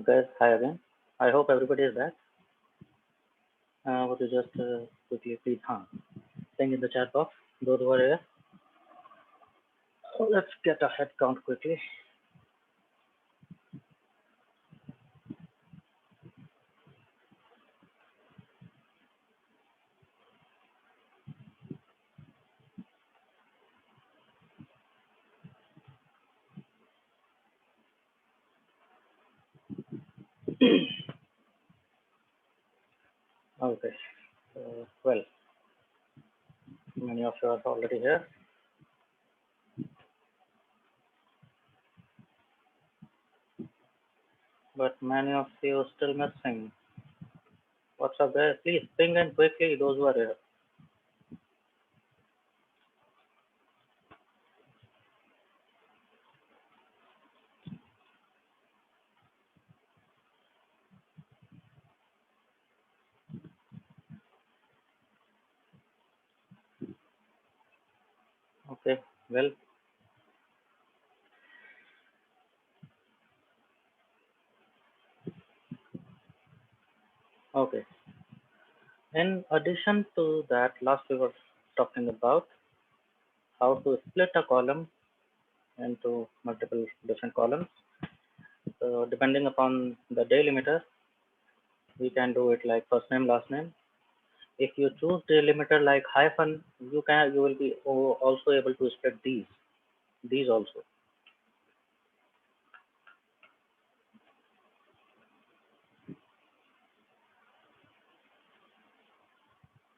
Guys, hi again. I hope everybody is back. Would you just quickly please thing in the chat box, those who are here. So let's get a head count quickly. Okay. Well, many of you are already here. But many of you still missing. What's up, guys? Please ping in quickly those who are here. Okay. Well, okay. In addition to that, last we were talking about how to split a column into multiple different columns. So depending upon the delimiter, we can do it like first name, last name. If you choose delimiter like hyphen, you will be also able to split these also.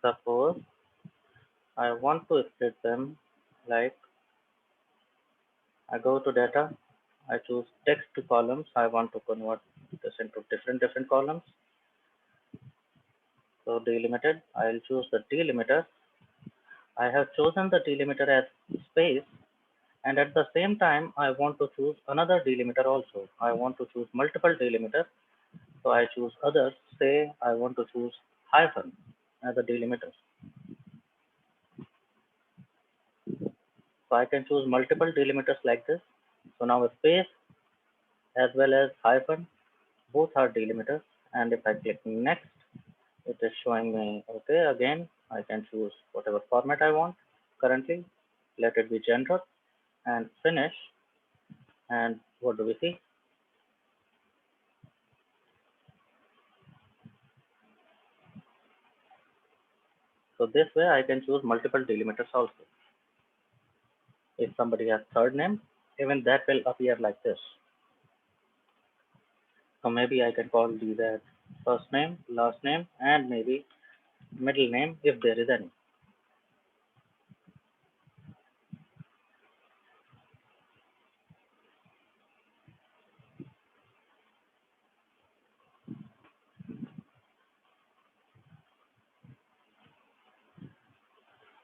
Suppose I want to split them like I go to data, I choose text to columns. I want to convert this into different columns. So delimited, I'll choose the delimiter. I have chosen the delimiter as space, and at the same time I want to choose another delimiter also. I want to choose multiple delimiters. So I choose others. Say I want to choose hyphen as a delimiter. So I can choose multiple delimiters like this. So now a space as well as hyphen, both are delimiters. And if I click next, it is showing me, okay, again, I can choose whatever format I want currently. Let it be general and finish. And what do we see? So this way I can choose multiple delimiters also. If somebody has third name, even that will appear like this. So maybe I can call these as first name, last name, and maybe middle name if there is any.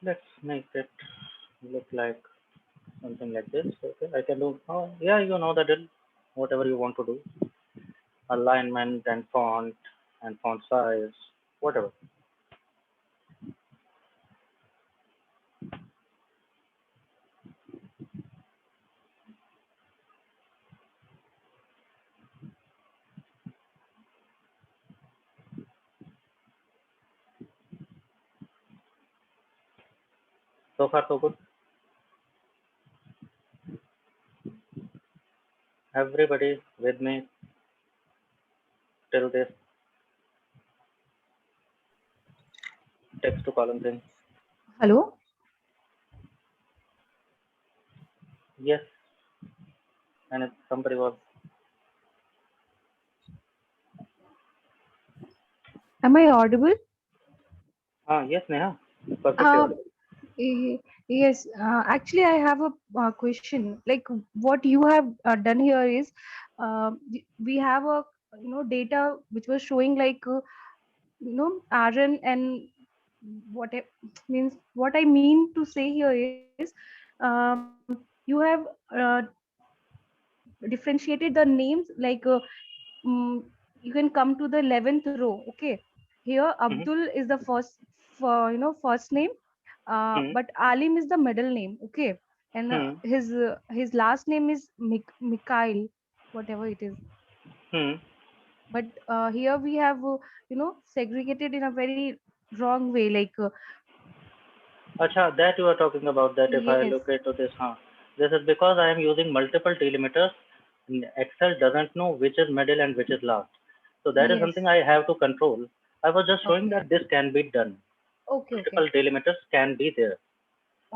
Let's make it look like something like this. Okay, I can do, oh, yeah, you know the drill, whatever you want to do. Alignment and font size, whatever. So far, so good. Everybody with me till this text to column thing. Hello? Yes. And if somebody was. Am I audible? Yes, Neha. Perfectly Uh, audible. yes, actually, I have a question. Like, what you have done here is, we have a data which was showing like RN and what I, means what I mean to say here is, you have differentiated the names like you can come to the 11th row. Okay, here Mm-hmm. Abdul is the first first name, Hmm. but Alim is the middle name. Okay, and Hmm. his last name is Mikhail, whatever it is. Hmm. But here we have segregated in a very wrong way. Like Acha, that you are talking about, that if I yes, look into this, huh? This is because I am using multiple delimiters. Excel doesn't know which is middle and which is last. So that is yes. something I have to control. I was just showing Okay, that this can be done. okay, okay, Multiple delimiters can be there.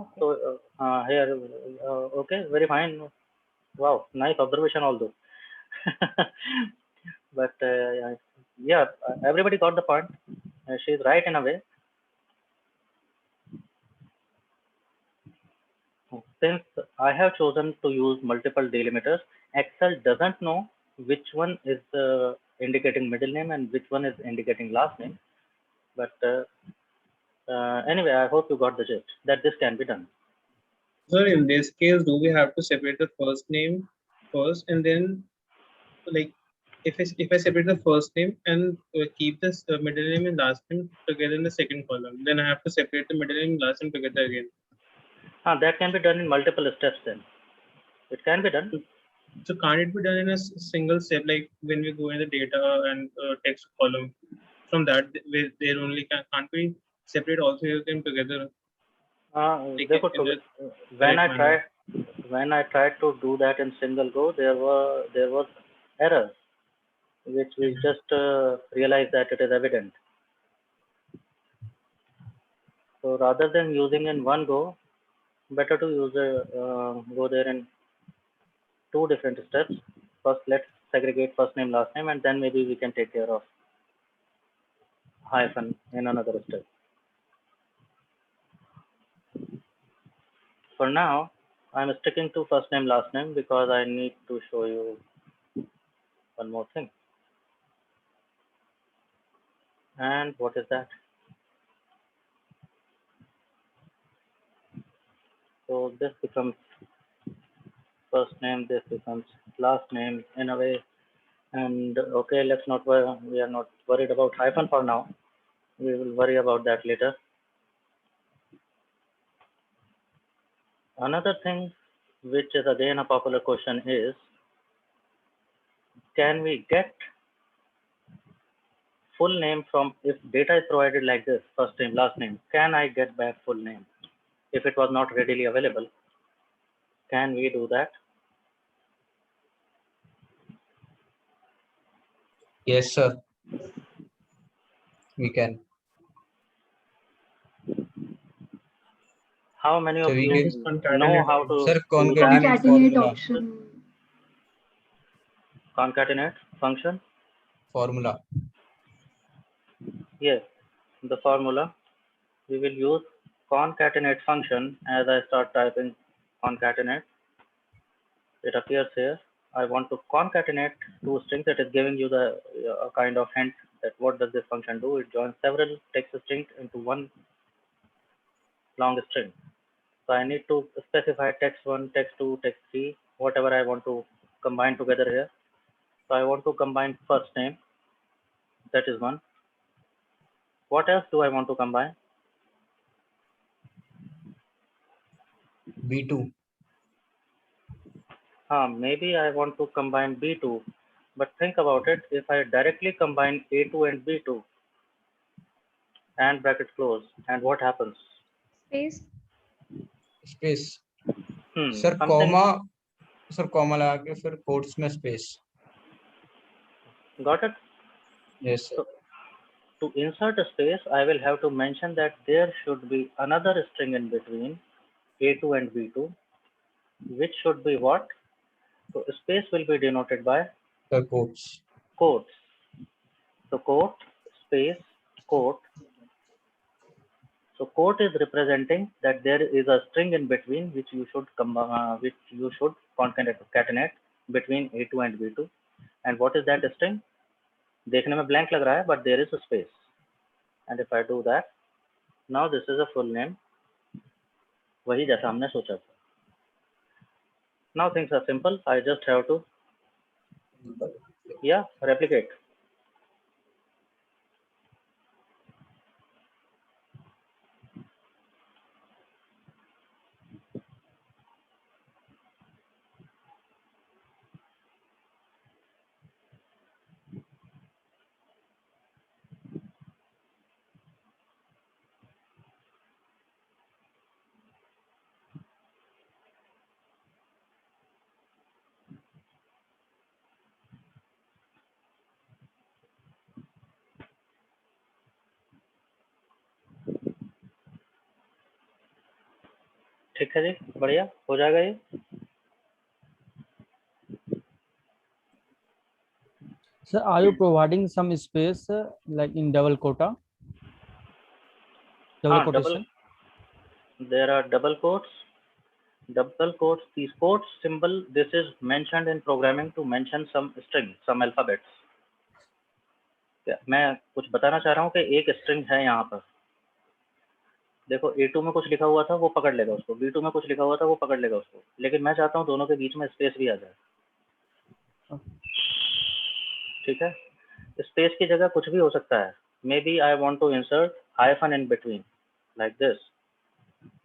okay. So here, okay, very fine. Wow, nice observation although. But yeah, everybody got the point. She's right in a way. Since I have chosen to use multiple delimiters, Excel doesn't know which one is indicating middle name and which one is indicating last name. But anyway, I hope you got the gist that this can be done. So in this case, do we have to separate the first name first, and then like if I separate the first name and keep this middle name and last name together in the second column, then I have to separate the middle name and last name together again. That can be done in multiple steps then. It can be done. So can't it be done in a single step, like when we go in the data and text column? From that, there only can't we separate all three of them together, like Therefore, in the when correct I manner? tried to do that in single go, there was error, which we Mhm. just realized that it is evident. So rather than using in one go, better to use go there in two different steps. First, let's segregate first name, last name, and then maybe we can take care of hyphen in another step. For now, I'm sticking to first name, last name because I need to show you one more thing. And what is that? So this becomes first name, this becomes last name in a way. And okay, let's not worry, we are not worried about hyphen for now. We will worry about that later. Another thing, which is again a popular question, is can we get full name from, if data is provided like this, first name, last name, can I get back full name if it was not readily available? Can we do that? Yes, sir. We can. How many So of we you This is can, know concatenate how option. to sir, do that? concatenate Concatenate formula. option. Concatenate function? Formula. Yes, the formula. We will use concatenate function. As I start typing concatenate, it appears here. I want to concatenate two strings. It is giving you the a kind of hint that what does this function do. It joins several text strings into one long string. So I need to specify text 1, text 2, text 3, whatever I want to combine together here. So I want to combine first name, that is one. What else do I want to combine? B2. Maybe I want to combine B2, but think about it. If I directly combine A2 and B2 and bracket close, and what happens? Space. Space. Sir Something. Comma, sir comma लगा के फिर quotes में space. Got it? Yes, sir. So to insert a space, I will have to mention that there should be another string in between A2 and B2, which should be what? So space will be denoted by The quotes. quotes. So quote, space, quote. So quote is representing that there is a string in between which you should concatenate between A2 and B2. And what is that string? देखने में blank लग रहा है, but there is a space. And if I do that, now this is a full name. वही जैसा हमने सोचा था. Now things are simple. I just have to replicate. ठीक है जी, बढ़िया हो जाएगा ये। Sir, are you providing some space like in double quota? Double हाँ, quotation? there are double quotes. These quotes symbol, this is mentioned in programming to mention some string, some alphabets. मैं कुछ बताना चाह रहा हूँ कि एक स्ट्रिंग है यहाँ पर, देखो A2 में कुछ लिखा हुआ था वो पकड़ लेगा उसको, B2 में कुछ लिखा हुआ था वो पकड़ लेगा उसको, लेकिन मैं चाहता हूँ दोनों के बीच में स्पेस भी आ जाए। ठीक है, स्पेस की जगह कुछ भी हो सकता है। Maybe I want to insert hyphen in between like this,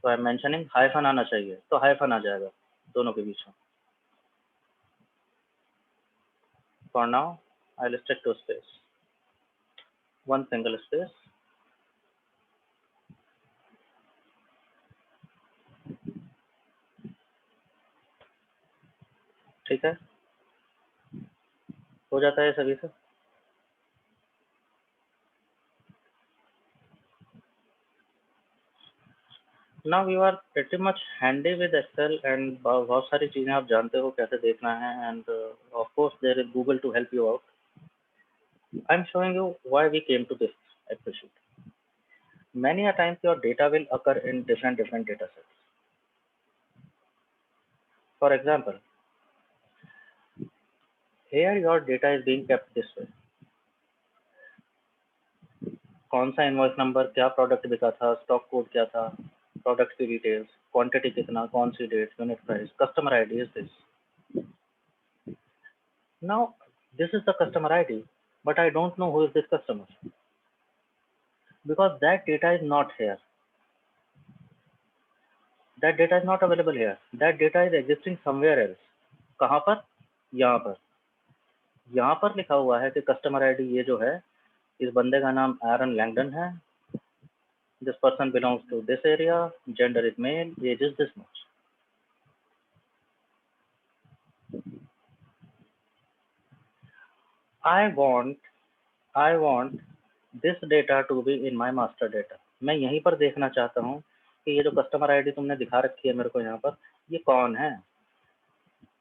तो आई एम मेंशनिंग हाइफन आना चाहिए, तो हाइफन आ जाएगा दोनों के बीच में। For now I will stick to space, one single space. ठीक है, हो जाता है सभी से। Now you are pretty much handy with Excel and बहुत सारी चीजें आप जानते हो कैसे देखना है, and of course there is Google to help you out. I'm showing you why we came to this Excel sheet. Many a times your data will occur in different data sets. For example, here your data is being kept this way. कौन सा invoice number, क्या product बिका था, stock code क्या था, product की details, quantity कितना, कौन सी date, unit price, customer ID is this. Now this is the customer ID, but I don't know who is this customer because that data is not here. That data is not available here. That data is existing somewhere else. कहाँ पर? यहाँ पर। यहाँ पर लिखा हुआ है कि कस्टमर आईडी ये जो है, इस बंदे का नाम एरन लैंगडन है, this person belongs to this area, gender is male, age is this much. I want this data to be in my master data. मैं यहीं पर देखना चाहता हूँ कि ये जो कस्टमर आईडी तुमने दिखा रखी है मेरे को यहाँ पर, ये कौन है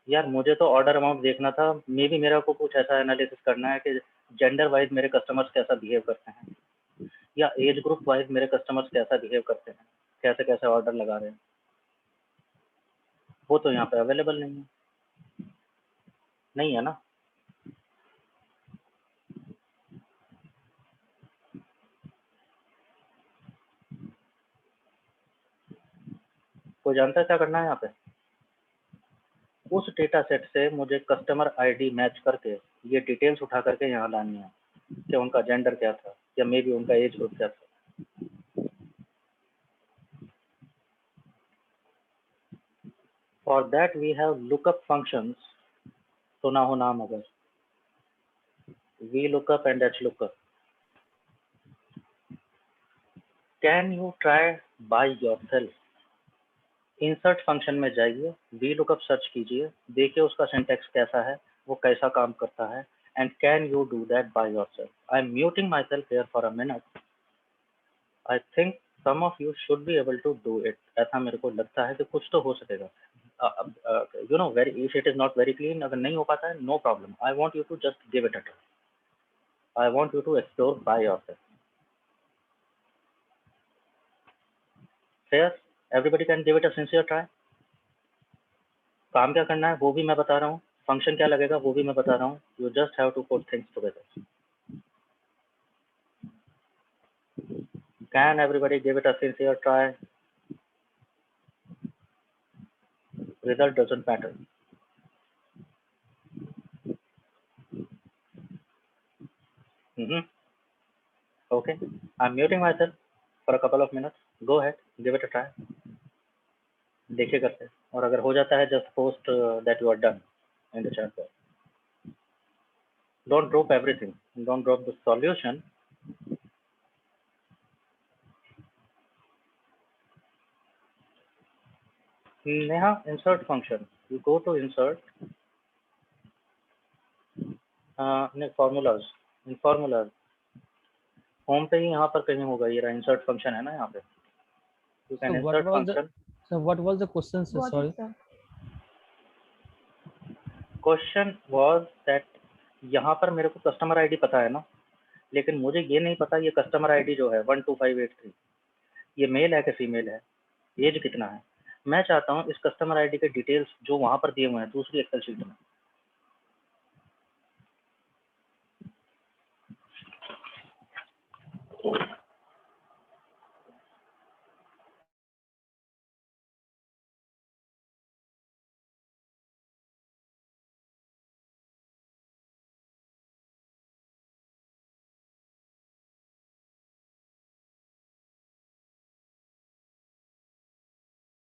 यार। मुझे तो ऑर्डर अमाउंट देखना था, मे बी मेरा को कुछ ऐसा एनालिसिस करना है कि जेंडर वाइज मेरे कस्टमर्स कैसा बिहेव करते हैं, या एज ग्रुप वाइज मेरे कस्टमर्स कैसा बिहेव करते हैं, कैसे कैसे ऑर्डर लगा रहे हैं। वो तो यहाँ पे अवेलेबल नहीं है ना। कोई जानता है क्या करना है यहाँ पे? उस डेटा सेट से मुझे कस्टमर आईडी मैच करके ये डिटेल्स उठा करके यहाँ लानी है कि उनका जेंडर क्या था, या मे बी उनका एज ग्रुप क्या था। For that we have lookup functions, सुना हो नाम अगर, V lookup and H lookup. Can you try by yourself? Insert function में जाइए, वी लुकअप सर्च कीजिए, देखिए उसका सिंटैक्स कैसा है, वो कैसा काम करता है, and can you do that by yourself? I am muting myself here for a minute. I think some of you should be able to do it. ऐसा मेरे को लगता है कि कुछ तो हो सकेगा। You know, very if it is not very clean, अगर नहीं हो पाता है no problem, I want you to just give it a try. I want you to explore by yourself. Fair, everybody can give it a sincere try. काम क्या करना है वो भी मैं बता रहा हूँ, फंक्शन क्या लगेगा वो भी मैं बता रहा हूँ। You just have to put things together. Can everybody give it a sincere try? Result doesn't matter. Okay, I'm muting myself for a couple of minutes. Go ahead, give it a try. देखिए करते, और अगर हो जाता है just post that you are done in the chat box. Don't drop everything. Don't drop the solution. Neha, insert function. You go to insert. Formulas. In formulas. Home पे ही यहाँ पर कहीं होगा, ये इंसर्ट फंक्शन है ना यहाँ पे। You can So what insert was the function. So what was the question, sir? Got Sorry. it, sir. Question was that यहाँ पर मेरे को कस्टमर आईडी पता है ना, लेकिन मुझे ये नहीं पता ये कस्टमर आईडी जो है 12583 ये मेल है कि फीमेल है, एज कितना है। मैं चाहता हूँ इस कस्टमर आईडी के डिटेल्स जो वहां पर दिए हुए हैं दूसरी एक्सेल शीट में।